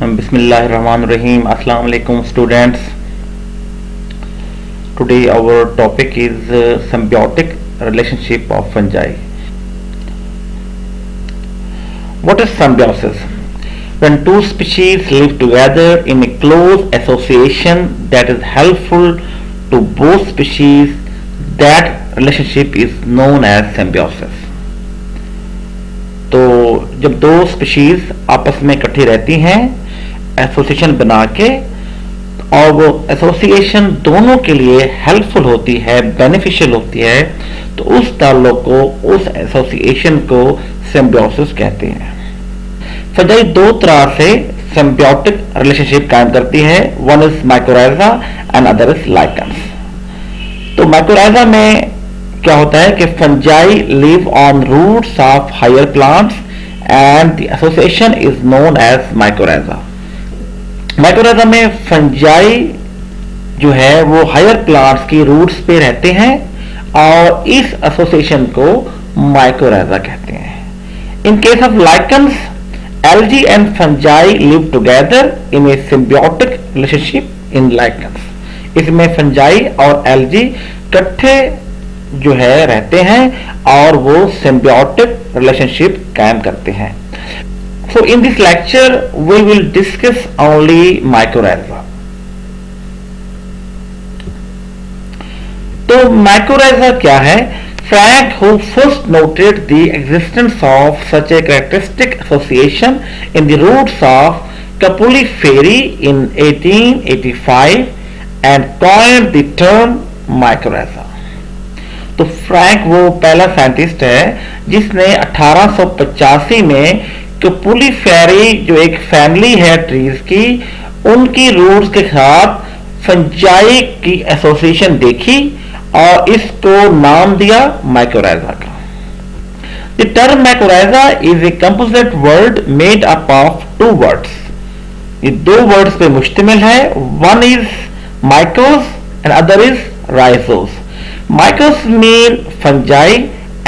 Bismillahirrahmanirrahim. Assalamu alaikum students. Today our topic is symbiotic relationship of fungi. What is symbiosis? When two species live together in a close association that is helpful to both species, that relationship is known as symbiosis. तो जब दो species आपस में इकट्ठी रहती हैं association बना के और वो एसोसिएशन दोनों के लिए हेल्पफुल होती है, बेनिफिशियल होती है, तो उस ताल्लुक को, उस एसोसिएशन को सिम्बियोसिस कहते हैं। फंजाई दो तरह से सिम्बियोटिक रिलेशनशिप कायम करती है। One is mycorrhiza and other is lichens. तो माइकोराइजा में क्या होता है कि fungi live on roots of higher plants and the association is known as mycorrhiza. Mycorrhiza में फंजाई जो है वो हायर प्लांट्स की रूट्स पे रहते हैं और इस एसोसिएशन को माइकोराइजा कहते हैं। In case of lichens, algae and fungi live together in A symbiotic relationship in lichens. इसमें फंजाई और एल्गी इकट्ठे जो है रहते हैं और वो सिम्बियोटिक रिलेशनशिप कायम करते हैं। So in this lecture we will discuss only mycorrhiza. तो माइकोराइजा क्या है? Frank, who first noted the existence of such a characteristic association in the roots of Capuliferi in 1885 and coined the term mycorrhiza. तो Frank वो पहला scientist है जिसने 1885 में कैपुलिफेरी जो एक फैमिली है ट्रीज की, उनकी रूट्स के साथ फंजाई की एसोसिएशन देखी और इसको नाम दिया माइकोराइजा का। The term mycorrhiza is a composite word made up of two words. ये दो वर्ड्स पे मुश्तमिल है। One is mycos and other is rhizos. Mycos mean fungi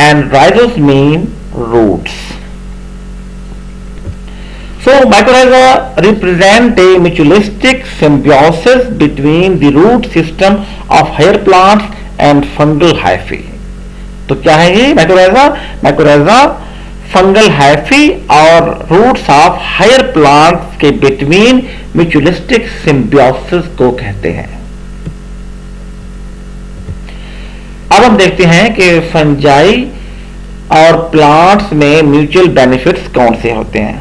and rhizos mean roots. So mycorrhiza represent a mutualistic symbiosis between the root system of higher plants and fungal hyphae. तो क्या है ये mycorrhiza? Mycorrhiza fungal hyphae और roots of higher plants के between mutualistic symbiosis को कहते हैं। अब हम देखते हैं कि फंजाई और प्लांट्स में म्यूचुअल बेनिफिट्स कौन से होते हैं।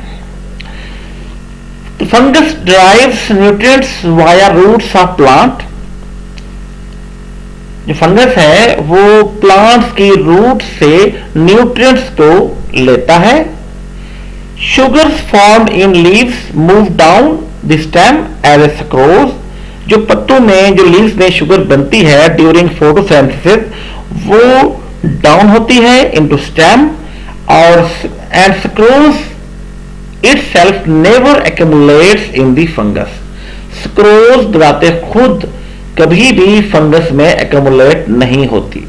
तो fungus drives nutrients via roots of plant. जो फंगस है वो प्लांट्स की रूट से न्यूट्रिएंट्स को लेता है। Sugars formed in leaves move down the stem as a sucrose. जो पत्तों में, जो लीव्स में शुगर बनती है ड्यूरिंग फोटोसिंथेसिस, वो डाउन होती है इनटू स्टेम और and sucrose itself never accumulates in the fungus. Sucrose बताते खुद कभी भी फंगस में एक्यूमुलेट नहीं होती।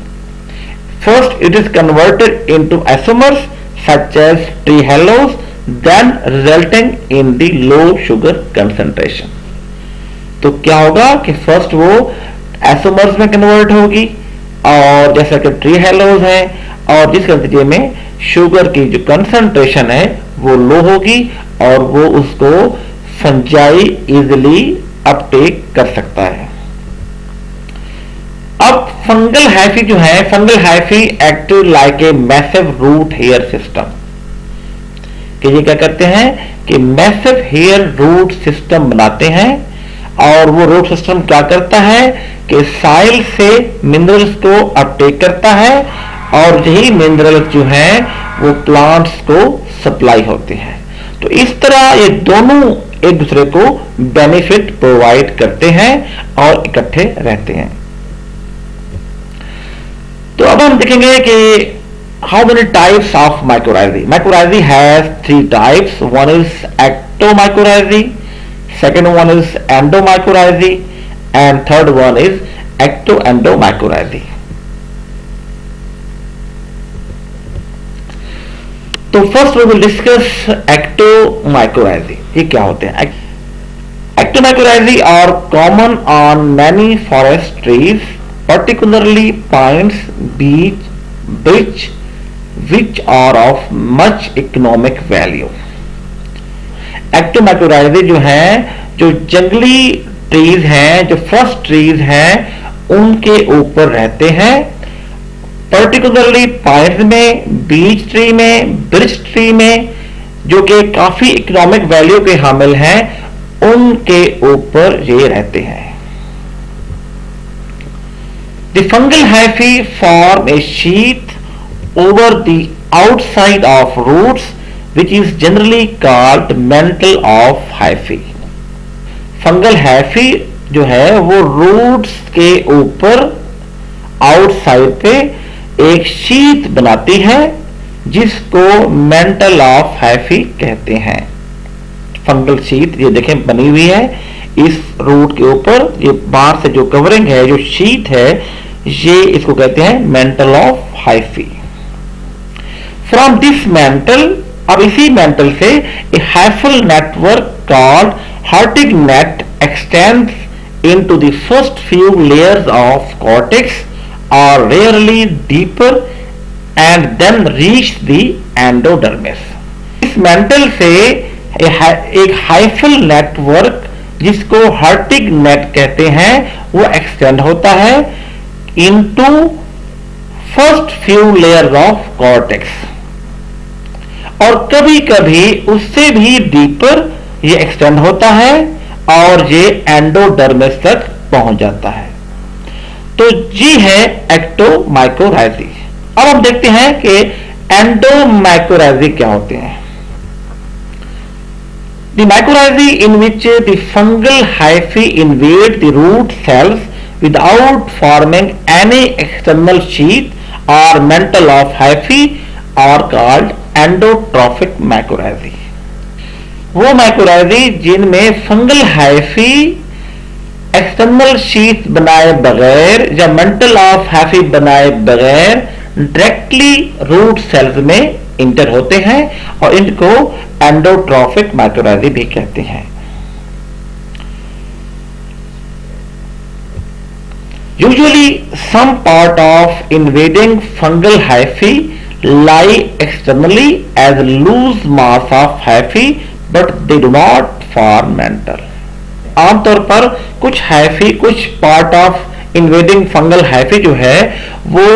First it is converted into isomers such as trehalose, then resulting in the low sugar concentration. तो क्या होगा कि फर्स्ट वो आइसोमर्स में कन्वर्ट होगी और जैसा कि ट्री हेलोज है और जिसके नतीजे में शुगर की जो कंसंट्रेशन है वो लो होगी और वो उसको फंजाई इजिली अपटेक कर सकता है। अब फंगल हाइफी जो है, fungal hyphae act like a massive root hair system. कि ये क्या करते हैं कि मैसिव हेयर रूट सिस्टम बनाते हैं और वो रूट सिस्टम क्या करता है कि साइल से मिनरल्स को अपटेक करता है और यही मिनरल्स जो है वो प्लांट्स को सप्लाई होते हैं। तो इस तरह ये दोनों एक दूसरे को बेनिफिट प्रोवाइड करते हैं और इकट्ठे रहते हैं। तो अब हम देखेंगे कि how many types of mycorrhizae. Mycorrhizae has 3 types. One is ectomycorrhizae, second one is endomycorrhizae and third one is ectoendomycorrhizae. तो फर्स्ट वी विल डिस्कस एक्टोमाइकोराइजी। ये क्या होते हैं? Actomycorrhizae are common on many forest trees, particularly pines, beech, which are of much economic value. एक्टोमाइकोराइजे जो हैं, जो जंगली trees हैं, जो फॉरेस्ट ट्रीज हैं, उनके ऊपर रहते हैं, पर्टिकुलरली पाइन्स में, बीच ट्री में, ब्रिज ट्री में, जो कि काफी इकोनॉमिक वैल्यू के हामिल हैं, उनके ऊपर ये रहते हैं. The fungal hyphae form a sheath over the outside of roots, which is generally called mantle of hyphae. Fungal hyphae जो है वो रूट्स के ऊपर आउटसाइड पे एक शीट बनाती है, जिसको मेंटल ऑफ hyphae कहते हैं. फंगल शीट ये देखें बनी हुई है इस रूट के ऊपर, ये बाहर से जो कवरिंग है, जो शीट है, ये इसको कहते हैं mantle of hyphae. From this mantle, अब इसी मेंटल से a hyphal network called Hartig net extends into the first few layers of cortex और rarely deeper and then reach the endodermis. इस मेंटल से एक हाइफल नेटवर्क, जिसको हर्टिग net कहते हैं, वो एक्सटेंड होता है into first few layers of cortex, और कभी कभी उससे भी डीपर ये एक्सटेंड होता है और ये एंडोडर्मिस तक पहुंच जाता है. तो जी है एक्टोमाइकोराइजी. अब हम देखते हैं कि एंडोमाइकोराइजी क्या होते हैं. The mycorrhizae in which the fungal hyphae invade the root cells without forming any external sheath or mantle of hyphae are called एंडोट्रॉफिक माइकोराइजी. वो माइकोराइजी जिनमें फंगल हाइफी एक्सटर्नल शीट बनाए बगैर या मेंटल ऑफ हाइफी बनाए बगैर डायरेक्टली रूट सेल्स में enter होते हैं, और इनको एंडोट्रॉफिक माइकोराइजी भी कहते हैं. Usually some part of invading fungal hyphae lie externally as loose mass of hyphae, but they do not form mantle. आमतौर पर कुछ हाइफी, कुछ part of invading fungal hyphae जो है वो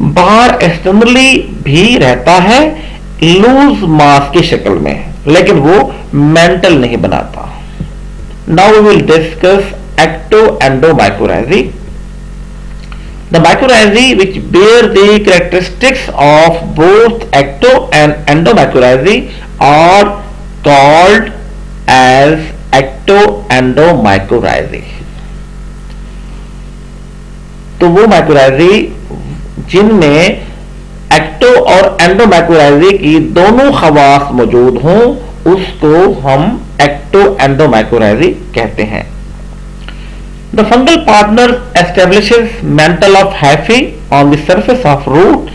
बाहर एक्सटर्नली भी रहता है लूज मास की शक्ल में, लेकिन वो मेंटल नहीं बनाता. Now we will discuss ectoendomycorrhizae. The mycorrhizae which bear the characteristics of both ecto and endomycorrhizae are called as ectoendomycorrhizae. तो वो माइकोराइजी जिनमें एक्टो और एंडोमाइकोराइजी की दोनों खवास मौजूद हों, उसको हम एक्टोएंडोमाइकोराइजी कहते हैं. The fungal partner establishes mantle of hyphae on the surface of root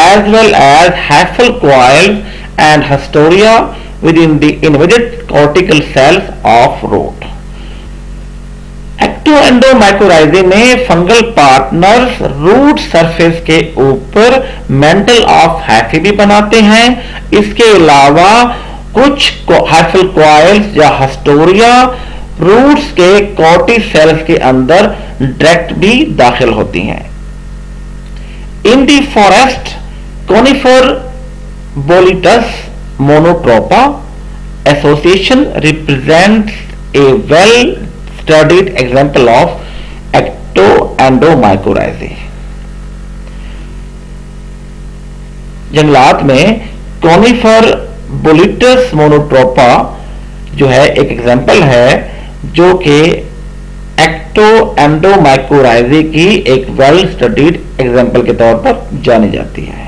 as well as hyphal coils and haustoria within the invaded cortical cells of root. एक्टोएंडोमाइकोराइजी में फंगल पार्टनर्स रूट सरफेस के ऊपर मेंटल ऑफ हाइफी भी बनाते हैं. इसके अलावा कुछ hyphal coils या हस्टोरिया रूट्स के कॉर्टी सेल्स के अंदर डायरेक्ट भी दाखिल होती हैं. In the forest conifer boletus monotropa association represents a well studied example of ectoendomycorrhizae. जंगलात में कोनिफर बोलिटस मोनोट्रोपा जो है एक एग्जांपल है, जो कि एक्टोएंडोमाइकोराइजी की एक वेल स्टडीड एग्जांपल के तौर पर जानी जाती है.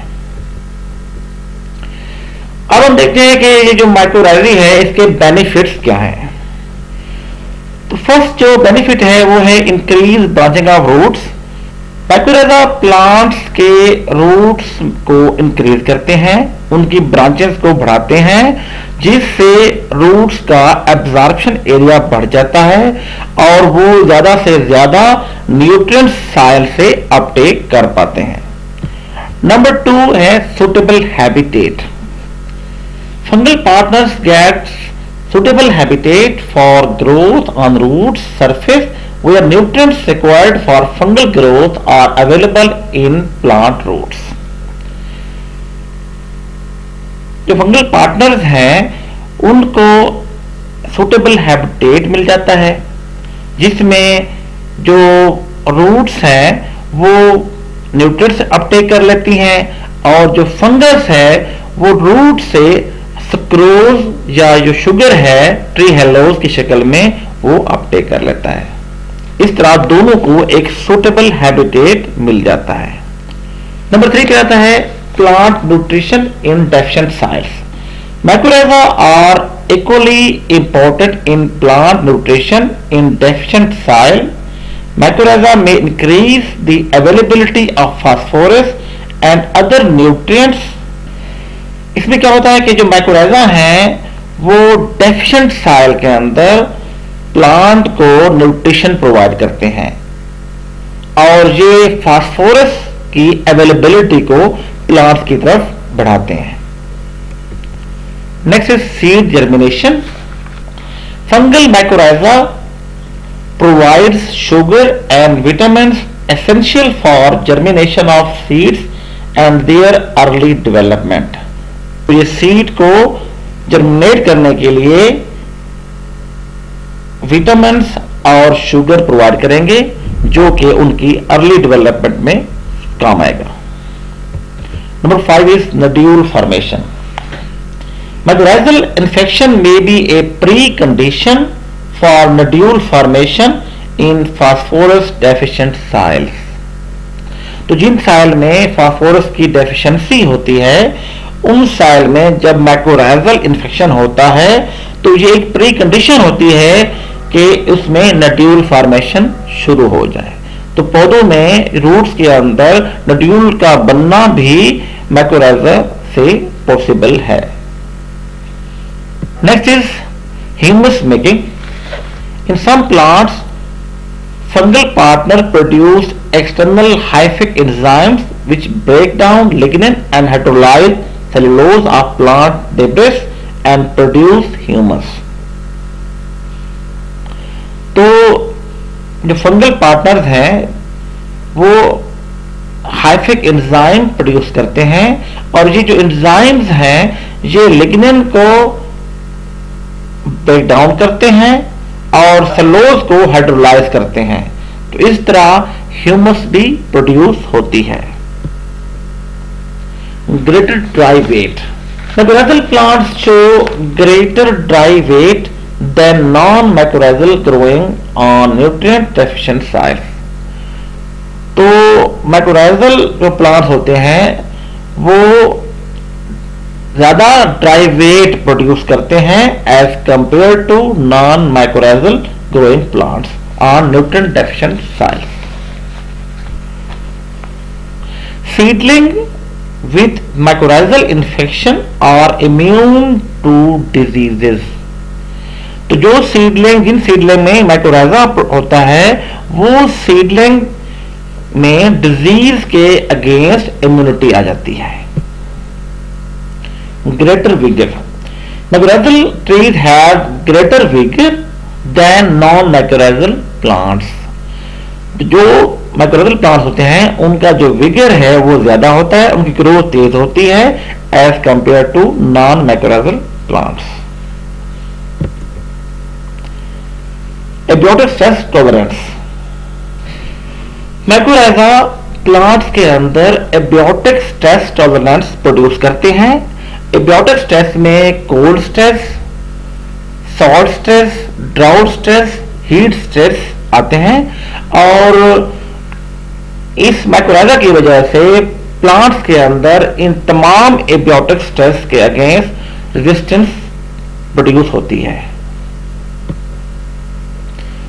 अब हम देखते हैं कि ये जो माइकोराइजी है इसके बेनिफिट्स क्या हैं. तो फर्स्ट जो बेनिफिट है वो है increase branching of roots. Mycorrhiza plants के रूट्स को इंक्रीज करते हैं, उनकी ब्रांचेस को बढ़ाते हैं, जिससे रूट्स का एब्जॉर्प्शन एरिया बढ़ जाता है और वो ज्यादा से ज्यादा न्यूट्रिएंट्स सॉइल से अपटेक कर पाते हैं। नंबर 2 है suitable habitat. Fungal partners get suitable habitat for growth on roots surface where nutrients required for fungal growth are available in plant roots। जो फंगल पार्टनर्स हैं उनको सुटेबल हैबिटेट मिल जाता है जिसमें जो रूट्स हैं वो न्यूट्रिएंट्स अपटेक कर लेती हैं और जो फंगस है वो रूट से सक्रोज या जो शुगर है ट्री हेलोज की शक्ल में वो अपटेक कर लेता है। इस तरह दोनों को एक सुटेबल हैबिटेट मिल जाता है। नंबर 3 कहता है plant nutrition in deficient soils. Mycorrhiza are equally important in plant nutrition in deficient soil. Mycorrhiza में increase the availability of phosphorus and other nutrients. इसमें क्या होता है कि जो माइकोराइजा हैं वो डेफिशिएंट सॉइल के अंदर प्लांट को न्यूट्रिशन प्रोवाइड करते हैं और ये फास्फोरस की अवेलेबिलिटी को प्लांट्स की तरफ बढ़ाते हैं। Next is seed germination. Fungal mycorrhiza provides sugar and vitamins essential for germination of seeds and their early development. तो ये सीड को जर्मिनेट करने के लिए विटामिन्स और शुगर प्रोवाइड करेंगे जो कि उनकी अर्ली डेवलपमेंट में काम आएगा। Number 5 is nodule formation. Mycorrhizal infection may be A pre condition for nodule formation in phosphorus deficient soils. तो जिन सॉइल में फास्फोरस की डेफिशिएंसी होती है उन सॉइल में जब माइकोराइजल इन्फेक्शन होता है तो ये एक प्री कंडीशन होती है कि उसमें नोड्यूल फॉर्मेशन शुरू हो जाए। तो पौधों में रूट्स के अंदर नोड्यूल का बनना भी माइकोराइजा से पॉसिबल है। Next is humus making. In some plants fungal partner produce external hyphic enzymes which break down lignin and hydrolyze cellulose of plant debris and produce humus। तो जो फंगल पार्टनर्स हैं वो हाइफिक enzyme produce करते हैं और ये जो एंजाइम्स हैं ये लिग्निन को ब्रेक डाउन करते हैं और सेलुलोज को हाइड्रोलाइज करते हैं। तो इस तरह ह्यूमस भी प्रोड्यूस होती है। Greater dry weight. Mycorrhizal plants show greater dry weight than non mycorrhizal growing on nutrient deficient soils. तो माइकोराइजल जो प्लांट्स होते हैं वो ज्यादा ड्राई वेट प्रोड्यूस करते हैं as compare to non mycorrhizal growing plants on nutrient deficient soil. Seedling with mycorrhizal infection are immune to diseases. तो जो सीडलिंग जिन सीडलिंग में माइकोराइजा होता है वो सीडलिंग में डिजीज के अगेंस्ट इम्यूनिटी आ जाती है। Greater vigor. Mycorrhizal trees have greater vigor than non-mycorrhizal plants। जो mycorrhizal plants होते हैं उनका जो विगर है वो ज्यादा होता है, उनकी ग्रोथ तेज होती है as compare to non-mycorrhizal plants। Abiotic stress tolerance। mycorrhiza plants के अंदर एबियोटिक स्ट्रेस टॉलरेंस प्रोड्यूस करते हैं। एबियोटिक स्ट्रेस में cold stress, salt stress, drought stress, heat stress आते हैं और इस माइकोराइजा की वजह से प्लांट्स के अंदर इन तमाम एबियोटिक स्ट्रेस के अगेंस्ट रेजिस्टेंस प्रोड्यूस होती है।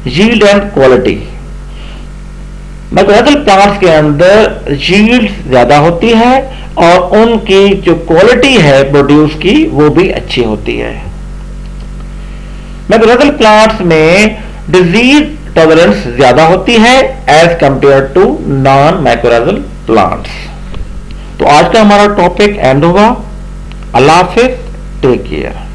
Yield and quality. Mycorrhizal plants के अंदर यील्ड ज्यादा होती है और उनकी जो क्वालिटी है प्रोड्यूस की वो भी अच्छी होती है। माइकोराइजल प्लांट्स में डिजीज टॉलरेंस ज्यादा होती है as compare to non mycorrhizal plants. तो आज का हमारा टॉपिक एंड हुआ। अल्लाह हाफिज, टेक केयर।